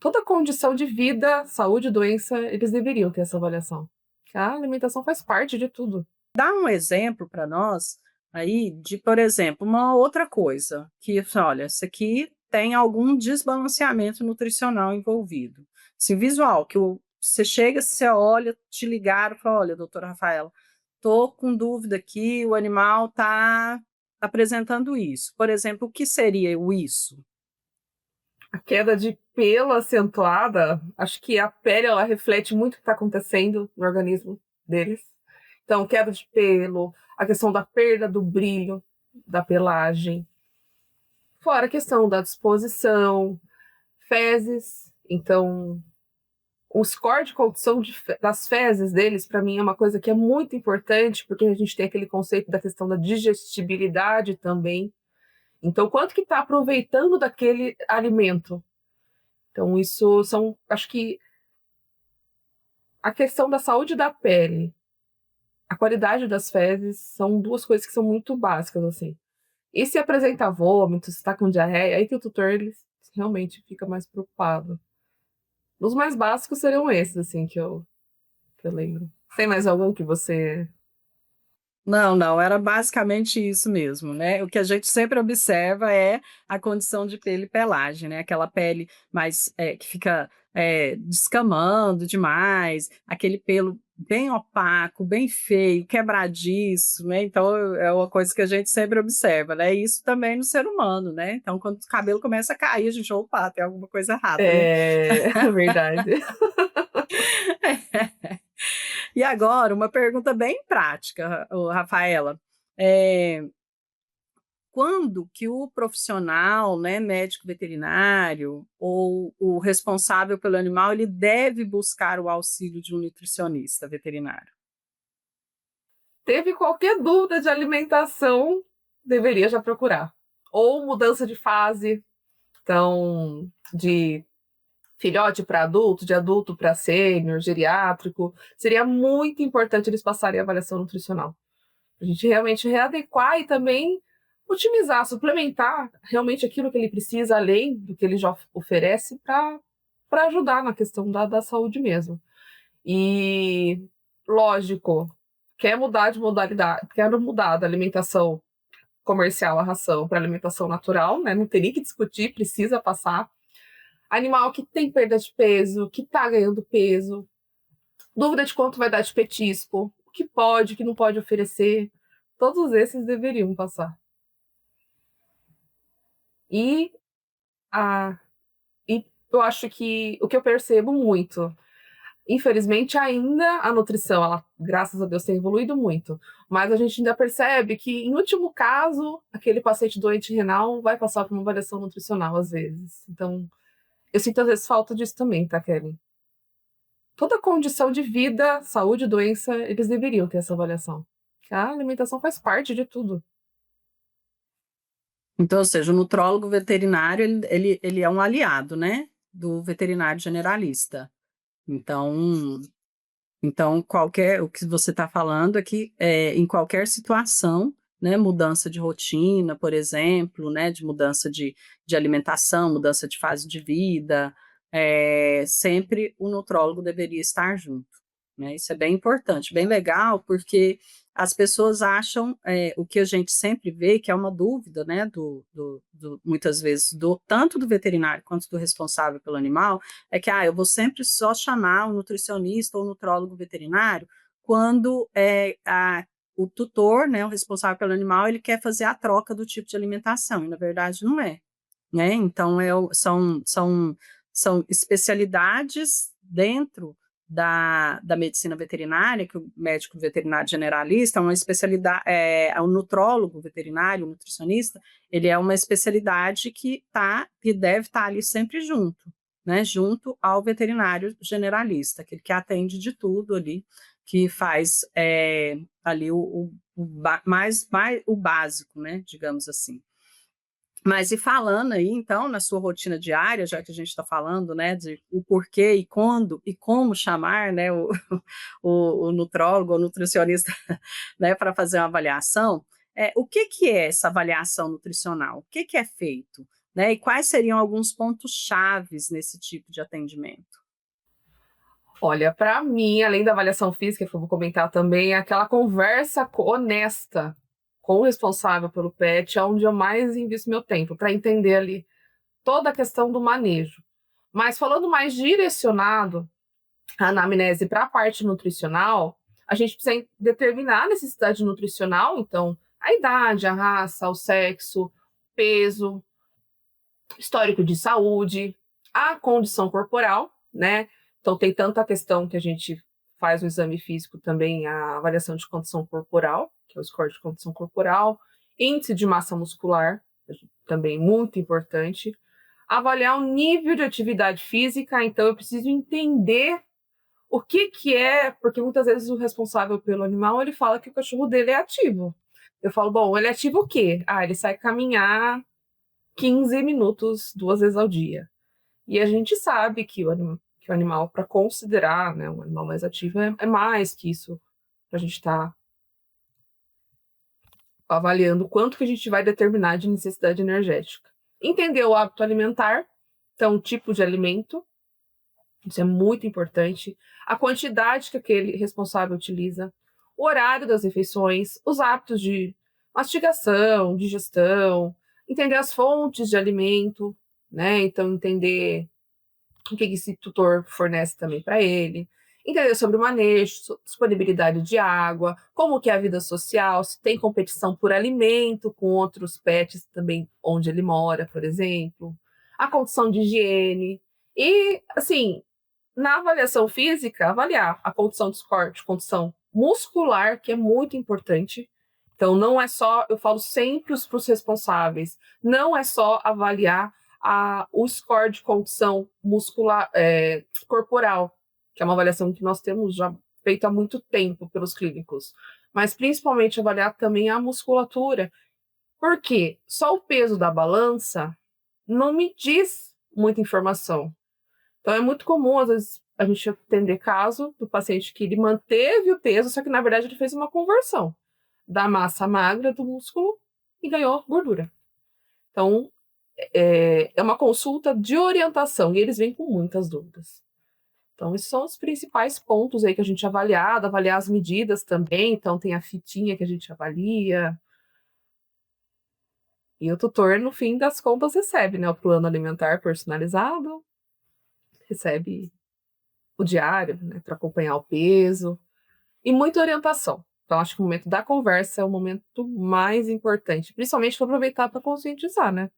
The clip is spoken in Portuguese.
toda condição de vida, saúde, doença, eles deveriam ter essa avaliação. A alimentação faz parte de tudo. Dá um exemplo para nós aí de, por exemplo, uma outra coisa que, olha, isso aqui tem algum desbalanceamento nutricional envolvido. Se visual, você chega, você olha, te ligaram, fala, olha, doutora Rafaela, tô com dúvida aqui, o animal está apresentando isso. Por exemplo, o que seria o isso? A queda de pelo acentuada, acho que a pele ela reflete muito o que está acontecendo no organismo deles. Então, queda de pelo, a questão da perda do brilho da pelagem, fora a questão da disposição, fezes. Então, o score de condição das fezes deles, para mim, é uma coisa que é muito importante, porque a gente tem aquele conceito da questão da digestibilidade também. Então, quanto que está aproveitando daquele alimento? Então, isso são, acho que a questão da saúde da pele, a qualidade das fezes, são duas coisas que são muito básicas, assim. E se apresenta vômito, se está com diarreia, aí que o tutor ele realmente fica mais preocupado. Os mais básicos seriam esses, assim, que eu lembro. Tem mais algum que você... Não, não, era basicamente isso mesmo, né? O que a gente sempre observa é a condição de pele e pelagem, né? Aquela pele mais que fica descamando demais, aquele pelo bem opaco, bem feio, quebradiço, né? Então é uma coisa que a gente sempre observa, né? E isso também no ser humano, né? Então, quando o cabelo começa a cair, a gente, opa, tem alguma coisa errada, né? É, verdade. E agora, uma pergunta bem prática, Rafaela. É, quando que o profissional, né, médico veterinário ou o responsável pelo animal, ele deve buscar o auxílio de um nutricionista veterinário? Teve qualquer dúvida de alimentação, deveria já procurar. Ou mudança de fase, então, de filhote para adulto, de adulto para sênior, geriátrico, seria muito importante eles passarem a avaliação nutricional. A gente realmente readequar e também otimizar, suplementar realmente aquilo que ele precisa, além do que ele já oferece, para ajudar na questão da saúde mesmo. E, lógico, quer mudar de modalidade, quer mudar da alimentação comercial, a ração, para alimentação natural, né? Não teria que discutir, precisa passar. Animal que tem perda de peso, que está ganhando peso, dúvida de quanto vai dar de petisco, o que pode, o que não pode oferecer, todos esses deveriam passar. E, a, e eu acho que o que eu percebo muito, infelizmente ainda a nutrição, ela, graças a Deus, tem evoluído muito, mas a gente ainda percebe que, em último caso, aquele paciente doente renal vai passar por uma avaliação nutricional às vezes. Então, eu sinto às vezes falta disso também, tá, Kelly? Toda condição de vida, saúde, doença, eles deveriam ter essa avaliação. A alimentação faz parte de tudo. Então, ou seja, o nutrólogo veterinário, ele é um aliado, né, do veterinário generalista. Então, o que você está falando é que em qualquer situação, né, mudança de rotina, por exemplo, né, de mudança de alimentação, mudança de fase de vida, sempre o nutrólogo deveria estar junto, né? Isso é bem importante, bem legal, porque as pessoas acham o que a gente sempre vê, que é uma dúvida, né, muitas vezes, tanto do veterinário quanto do responsável pelo animal, é que eu vou sempre só chamar um nutricionista ou nutrólogo veterinário quando o tutor, né, o responsável pelo animal, ele quer fazer a troca do tipo de alimentação, e na verdade não é, né? Então são especialidades dentro da medicina veterinária, que o médico veterinário generalista é uma especialidade, o nutrólogo veterinário, o nutricionista, ele é uma especialidade que deve estar ali sempre junto, né, junto ao veterinário generalista, aquele que atende de tudo ali, que faz ali o básico, né, digamos assim. Mas e falando aí, então, na sua rotina diária, já que a gente está falando, né, de o porquê e quando e como chamar, né, o nutrólogo ou nutricionista, né, para fazer uma avaliação, o que que é essa avaliação nutricional? O que que é feito? né? E quais seriam alguns pontos chaves nesse tipo de atendimento? Olha, para mim, além da avaliação física, que eu vou comentar também, é aquela conversa honesta com o responsável pelo pet, é onde eu mais invisto meu tempo, para entender ali toda a questão do manejo. Mas falando mais direcionado, a anamnese para a parte nutricional, a gente precisa determinar a necessidade nutricional, então a idade, a raça, o sexo, peso, histórico de saúde, a condição corporal, né? Então tem tanta questão que a gente faz no exame físico também, a avaliação de condição corporal, que é o score de condição corporal, índice de massa muscular, também muito importante, avaliar o nível de atividade física, então eu preciso entender o que que é, porque muitas vezes o responsável pelo animal, ele fala que o cachorro dele é ativo. Eu falo, bom, ele é ativo o quê? Ah, ele sai caminhar 15 minutos 2 vezes ao dia. E a gente sabe que o animal, para considerar, né, um animal mais ativo, é mais que isso. A gente está avaliando quanto que a gente vai determinar de necessidade energética. Entender o hábito alimentar, então, tipo de alimento, isso é muito importante. A quantidade que aquele responsável utiliza, o horário das refeições, os hábitos de mastigação, digestão, entender as fontes de alimento, né? Então, entender o que esse tutor fornece também para ele, entender sobre o manejo, disponibilidade de água, como que é a vida social, se tem competição por alimento com outros pets também onde ele mora, por exemplo, a condição de higiene e, assim, na avaliação física, avaliar a condição de score, de condição muscular, que é muito importante. Então, não é só, eu falo sempre para os responsáveis, não é só avaliar o score de condição muscular, corporal, que é uma avaliação que nós temos já feito há muito tempo pelos clínicos, mas principalmente avaliar também a musculatura, porque só o peso da balança não me diz muita informação. Então é muito comum, às vezes, a gente atender caso do paciente que ele manteve o peso, só que na verdade ele fez uma conversão da massa magra do músculo e ganhou gordura. Então, é uma consulta de orientação e eles vêm com muitas dúvidas. Então, esses são os principais pontos aí que a gente avaliar as medidas também. Então, tem a fitinha que a gente avalia. E o tutor, no fim das contas, recebe, né, o plano alimentar personalizado, recebe o diário, né, para acompanhar o peso e muita orientação. Então, acho que o momento da conversa é o momento mais importante, principalmente para aproveitar para conscientizar, né?